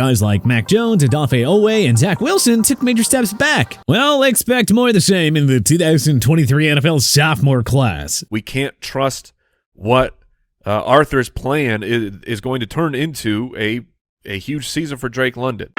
Guys like Mac Jones, Odafe, Oweh, and Zach Wilson took major steps back. Well, expect more of the same in the 2023 NFL Sophomore class. We can't trust what Arthur's plan is going to turn into a huge season for Drake London.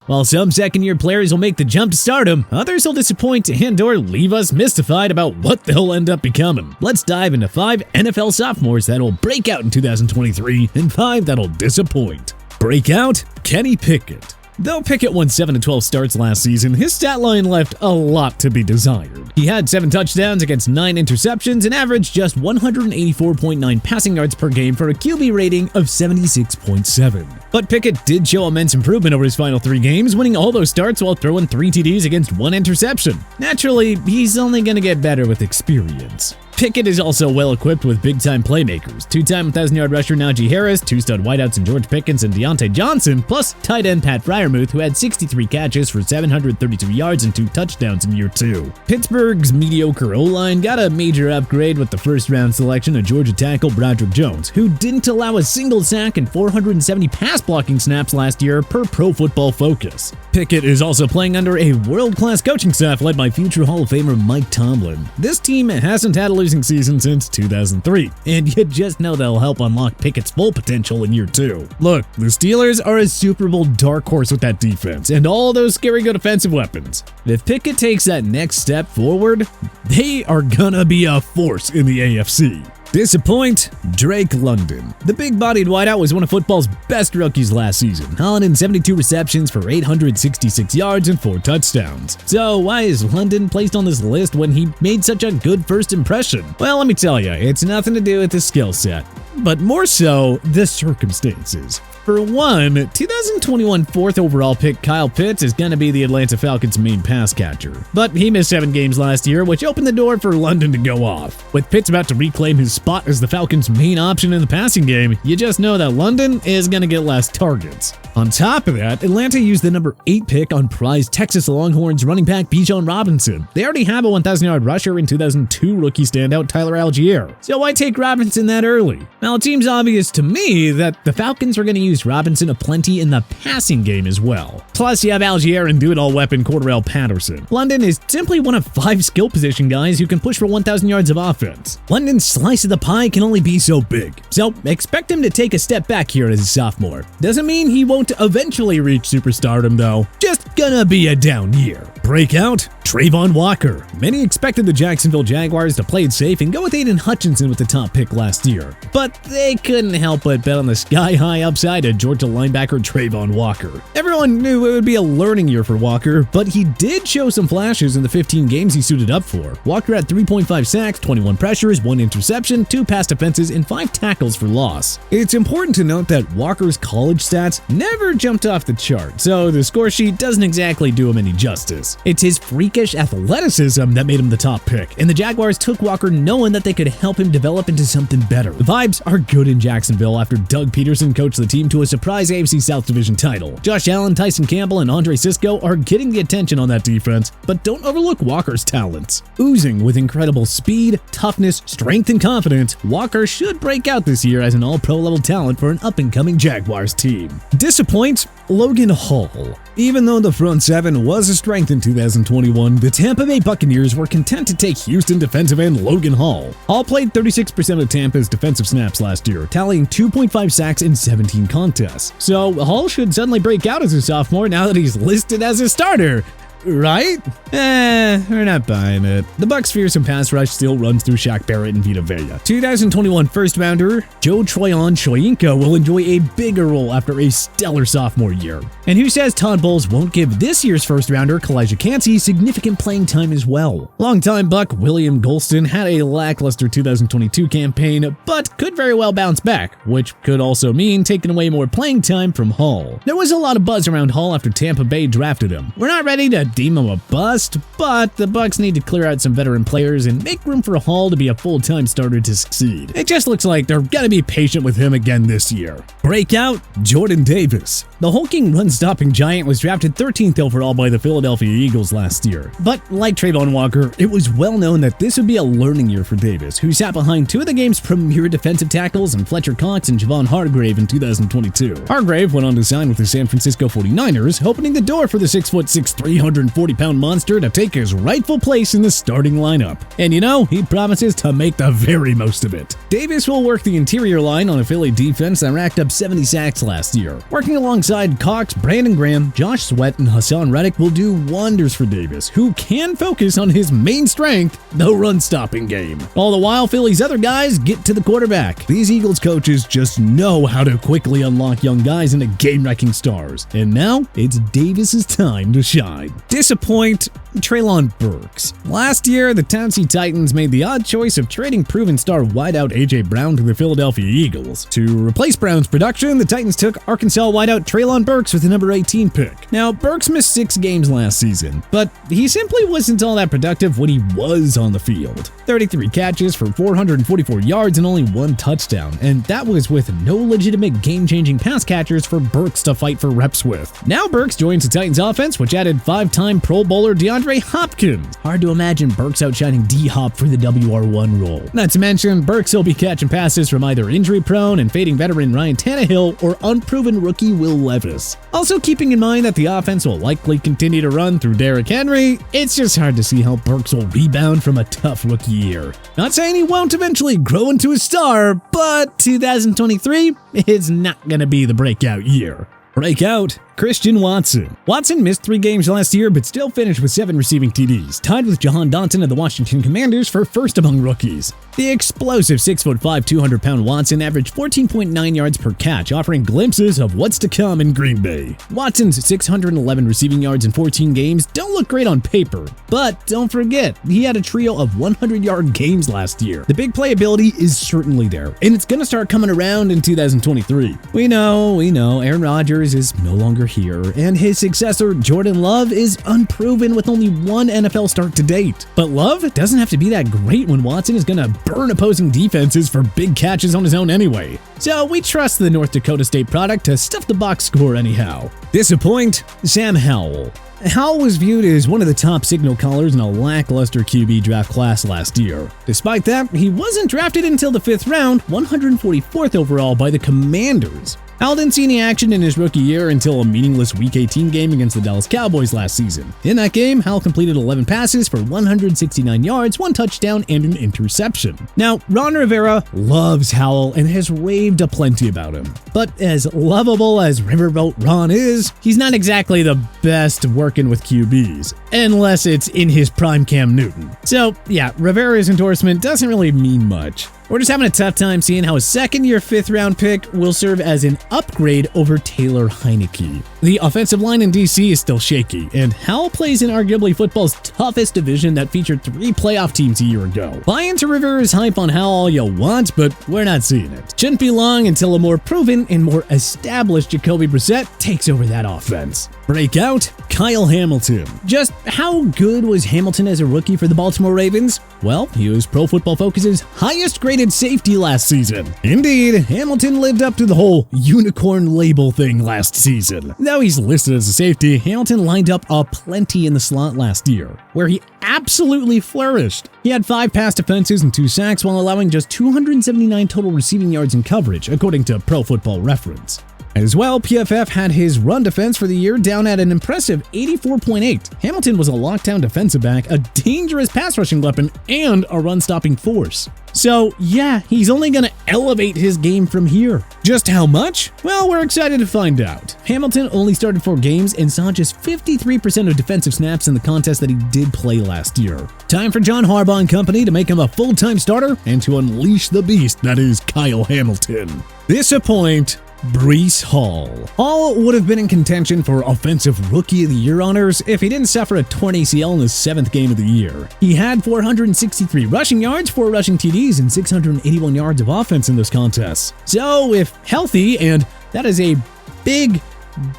While some second-year players will make the jump to stardom, others will disappoint and/or leave us mystified about what they'll end up becoming. Let's dive into 5 NFL sophomores that'll break out in 2023 and 5 that'll disappoint. Breakout, Kenny Pickett. Though Pickett won 7-12 starts last season, his stat line left a lot to be desired. He had 7 touchdowns against 9 interceptions and averaged just 184.9 passing yards per game for a QB rating of 76.7. But Pickett did show immense improvement over his final 3 games, winning all those starts while throwing 3 TDs against 1 interception. Naturally, he's only going to get better with experience. Pickett is also well-equipped with big-time playmakers. 2-time 1,000-yard rusher Najee Harris, 2 stud wideouts in George Pickens and Deontay Johnson, plus tight end Pat Freiermuth, who had 63 catches for 732 yards and 2 touchdowns in year 2. Pittsburgh's mediocre O-line got a major upgrade with the first-round selection of Georgia tackle Broderick Jones, who didn't allow a single sack and 470 pass-blocking snaps last year per Pro Football Focus. Pickett is also playing under a world-class coaching staff led by future Hall of Famer Mike Tomlin. This team hasn't had a losing season since 2003, and you just know they'll help unlock Pickett's full potential in year 2. Look, the Steelers are a Super Bowl dark horse with that defense and all those scary good offensive weapons. If Pickett takes that next step forward, they are gonna be a force in the AFC. Disappoint, Drake London. The big-bodied wideout was one of football's best rookies last season, hauling in 72 receptions for 866 yards and 4 touchdowns. So why is London placed on this list when he made such a good first impression? Well, let me tell you, it's nothing to do with the skill set, but more so the circumstances. For one, 2021 4th overall pick Kyle Pitts is going to be the Atlanta Falcons' main pass catcher. But he missed 7 games last year, which opened the door for London to go off. With Pitts about to reclaim his spot as the Falcons' main option in the passing game, you just know that London is going to get less targets. On top of that, Atlanta used the number 8 pick on prized Texas Longhorns running back Bijan Robinson. They already have a 1,000-yard rusher in 2002 rookie standout Tyler Algier. So why take Robinson that early? Now, it seems obvious to me that the Falcons are going to use Robinson aplenty in the passing game as well. Plus, you have Algier and do-it-all weapon Cordarrelle Patterson. London is simply one of 5 skill position guys who can push for 1,000 yards of offense. London's slice of the pie can only be so big, so expect him to take a step back here as a sophomore. Doesn't mean he won't eventually reach superstardom though. Just gonna be a down year. Breakout, Trayvon Walker. Many expected the Jacksonville Jaguars to play it safe and go with Aiden Hutchinson with the top pick last year, but they couldn't help but bet on the sky-high upside of Georgia linebacker Trayvon Walker. Everyone knew it would be a learning year for Walker, but he did show some flashes in the 15 games he suited up for. Walker had 3.5 sacks, 21 pressures, 1 interception, 2 pass defenses, and 5 tackles for loss. It's important to note that Walker's college stats never jumped off the chart, so the score sheet doesn't exactly do him any justice. It's his freakish athleticism that made him the top pick, and the Jaguars took Walker knowing that they could help him develop into something better. The vibes are good in Jacksonville after Doug Peterson coached the team to a surprise AFC South Division title. Josh Allen, Tyson Campbell, and Andre Sisco are getting the attention on that defense, but don't overlook Walker's talents. Oozing with incredible speed, toughness, strength, and confidence, Walker should break out this year as an all-pro level talent for an up-and-coming Jaguars team. Disappoint, Logan Hall. Even though the front 7 was a strength in 2021, the Tampa Bay Buccaneers were content to take Houston defensive end Logan Hall. Hall played 36% of Tampa's defensive snaps last year, tallying 2.5 sacks in 17 contests. So Hall should suddenly break out as a sophomore now that he's listed as a starter. Right? We're not buying it. The Bucs' fearsome pass rush still runs through Shaq Barrett and Vita Vea. 2021 first-rounder Joe Troyan Shoyinka will enjoy a bigger role after a stellar sophomore year. And who says Todd Bowles won't give this year's first-rounder Kalijah Kancey significant playing time as well? Longtime Buck William Golston had a lackluster 2022 campaign, but could very well bounce back, which could also mean taking away more playing time from Hall. There was a lot of buzz around Hall after Tampa Bay drafted him. We're not ready to deem him a bust, but the Bucs need to clear out some veteran players and make room for Hall to be a full-time starter to succeed. It just looks like they're gonna be patient with him again this year. Breakout, Jordan Davis. The hulking run-stopping giant was drafted 13th overall by the Philadelphia Eagles last year. But like Trayvon Walker, it was well known that this would be a learning year for Davis, who sat behind two of the game's premier defensive tackles in Fletcher Cox and Javon Hargrave in 2022. Hargrave went on to sign with the San Francisco 49ers, opening the door for the 6'6", 340-pound monster to take his rightful place in the starting lineup. And you know, he promises to make the very most of it. Davis will work the interior line on a Philly defense that racked up 70 sacks last year. Working alongside Cox, Brandon Graham, Josh Sweat, and Hassan Reddick will do wonders for Davis, who can focus on his main strength, the run-stopping game. All the while, Philly's other guys get to the quarterback. These Eagles coaches just know how to quickly unlock young guys into game-wrecking stars. And now, it's Davis's time to shine. Disappoint Treylon Burks. Last year, the Tennessee Titans made the odd choice of trading proven star wideout A.J. Brown to the Philadelphia Eagles. To replace Brown's production, the Titans took Arkansas wideout Treylon Burks with the number 18 pick. Now, Burks missed 6 games last season, but he simply wasn't all that productive when he was on the field. 33 catches for 444 yards and only 1 touchdown, and that was with no legitimate game-changing pass catchers for Burks to fight for reps with. Now Burks joins the Titans offense, which added 5-time Pro Bowler DeAndre Hopkins. Hard to imagine Burks outshining D-Hop for the WR1 role. Not to mention, Burks will be catching passes from either injury-prone and fading veteran Ryan Tannehill or unproven rookie Will Levis. Also keeping in mind that the offense will likely continue to run through Derrick Henry, it's just hard to see how Burks will rebound from a tough rookie year. Not saying he won't eventually grow into a star, but 2023 is not going to be the breakout year. Breakout, Christian Watson. Watson missed 3 games last year, but still finished with 7 receiving TDs, tied with Jahan Dotson of the Washington Commanders for first among rookies. The explosive 6'5", 200-pound Watson averaged 14.9 yards per catch, offering glimpses of what's to come in Green Bay. Watson's 611 receiving yards in 14 games don't look great on paper, but don't forget, he had a trio of 100-yard games last year. The big playability is certainly there, and it's going to start coming around in 2023. We know, Aaron Rodgers is no longer here, and his successor, Jordan Love, is unproven with only 1 NFL start to date. But Love doesn't have to be that great when Watson is going to burn opposing defenses for big catches on his own anyway. So we trust the North Dakota State product to stuff the box score anyhow. Disappoint Sam Howell. Howell was viewed as one of the top signal callers in a lackluster QB draft class last year. Despite that, he wasn't drafted until the 5th round, 144th overall by the Commanders. Howell didn't see any action in his rookie year until a meaningless Week 18 game against the Dallas Cowboys last season. In that game, Howell completed 11 passes for 169 yards, 1 touchdown, and an interception. Now, Ron Rivera loves Howell and has raved aplenty about him. But as lovable as Riverboat Ron is, he's not exactly the best working with QBs, unless it's in his prime Cam Newton. So yeah, Rivera's endorsement doesn't really mean much. We're just having a tough time seeing how a second-year 5th-round pick will serve as an upgrade over Taylor Heineke. The offensive line in DC is still shaky, and Howell plays in arguably football's toughest division that featured 3 playoff teams a year ago. Buy into Rivera's hype on Howell all you want, but we're not seeing it. Shouldn't be long until a more proven and more established Jacoby Brissett takes over that offense. Breakout, Kyle Hamilton. Just how good was Hamilton as a rookie for the Baltimore Ravens? Well, he was Pro Football Focus's highest graded safety last season. Indeed, Hamilton lived up to the whole unicorn label thing last season. Though he's listed as a safety, Hamilton lined up aplenty in the slot last year, where he absolutely flourished. He had 5 pass defenses and 2 sacks while allowing just 279 total receiving yards in coverage, according to Pro Football Reference. As well, PFF had his run defense for the year down at an impressive 84.8. Hamilton was a lockdown defensive back, a dangerous pass rushing weapon, and a run-stopping force. So yeah, he's only going to elevate his game from here. Just how much? Well, we're excited to find out. Hamilton only started 4 games and saw just 53% of defensive snaps in the contest that he did play last year. Time for John Harbaugh and company to make him a full-time starter and to unleash the beast that is Kyle Hamilton. Disappoint Breece Hall. Hall would have been in contention for Offensive Rookie of the Year honors if he didn't suffer a torn ACL in his 7th game of the year. He had 463 rushing yards, 4 rushing TDs, and 681 yards of offense in those contests. So, if healthy, and that is a big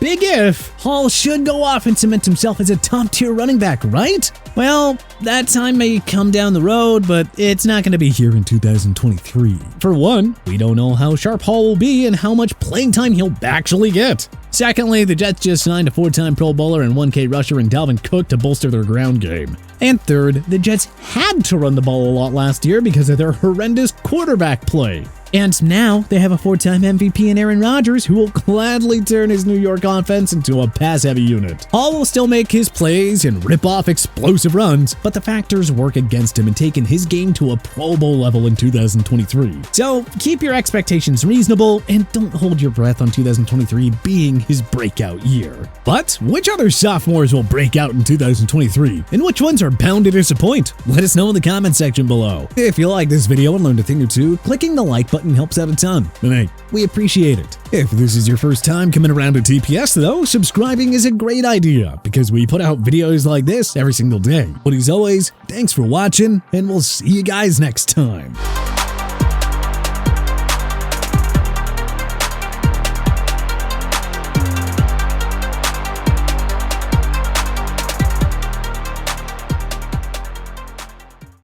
big if, Hall should go off and cement himself as a top-tier running back, right? Well, that time may come down the road, but it's not going to be here in 2023. For one, we don't know how sharp Hall will be and how much playing time he'll actually get. Secondly, the Jets just signed a 4-time Pro Bowler and 1K rusher in Dalvin Cook to bolster their ground game. And third, the Jets had to run the ball a lot last year because of their horrendous quarterback play. And now they have a 4-time MVP in Aaron Rodgers who will gladly turn his New York offense into a pass-heavy unit. Hall will still make his plays and rip off explosive runs, but the factors work against him in taking his game to a Pro Bowl level in 2023. So keep your expectations reasonable and don't hold your breath on 2023 being his breakout year. But which other sophomores will break out in 2023? And which ones are bound to disappoint? Let us know in the comment section below. If you like this video and learned a thing or two, clicking the like button helps out a ton, and hey, we appreciate it. If this is your first time coming around to TPS though, subscribing is a great idea because we put out videos like this every single day. But as always, thanks for watching, and we'll see you guys next time.